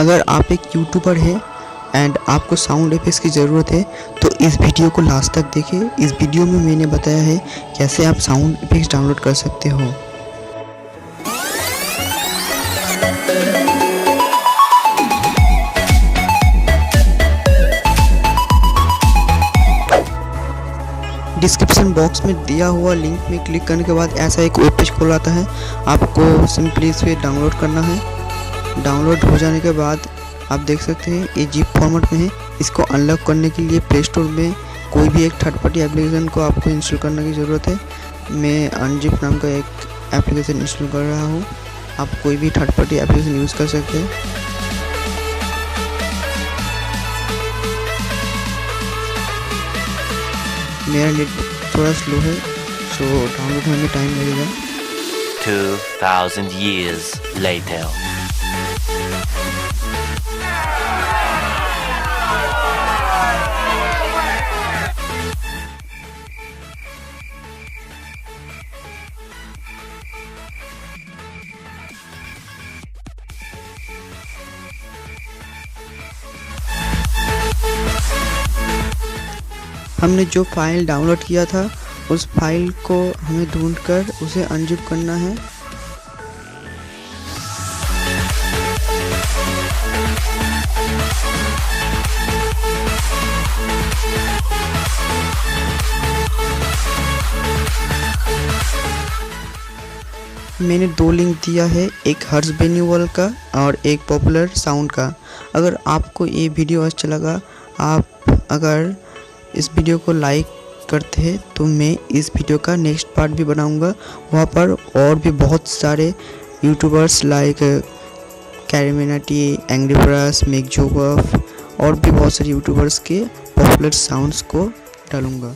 अगर आप एक यूट्यूबर हैं एंड आपको साउंड इफेक्ट्स की ज़रूरत है तो इस वीडियो को लास्ट तक देखिए। इस वीडियो में मैंने बताया है कैसे आप साउंड इफेक्ट्स डाउनलोड कर सकते हो। डिस्क्रिप्शन बॉक्स में दिया हुआ लिंक में क्लिक करने के बाद ऐसा एक वेब पेज खोल आता है। आपको सिंपली इसे डाउनलोड करना है। डाउनलोड हो जाने के बाद आप देख सकते हैं ये जिप फॉर्मेट में है। इसको अनलॉक करने के लिए प्ले स्टोर में कोई भी एक थर्ड पार्टी एप्लीकेशन को आपको इंस्टॉल करने की ज़रूरत है। मैं अनजिप नाम का एक एप्लीकेशन इंस्टॉल कर रहा हूँ। आप कोई भी थर्ड पार्टी एप्लीकेशन यूज़ कर सकते हैं। मेरा नेट थोड़ा स्लो है सो डाउनलोड होने में टाइम लगेगा। 2000 years later. हमने जो फाइल डाउनलोड किया था उस फाइल को हमें ढूंढकर उसे अनजिप करना है। मैंने दो लिंक दिया है, एक हर्ष बेनीवाल का और एक पॉपुलर साउंड का। अगर आपको ये वीडियो अच्छा लगा, आप अगर इस वीडियो को लाइक करते हैं तो मैं इस वीडियो का नेक्स्ट पार्ट भी बनाऊंगा। वहाँ पर और भी बहुत सारे YouTubers like CarryMinati, Angry Prash, make joke of और भी बहुत सारे यूट्यूबर्स के पॉपुलर साउंड्स को डालूंगा।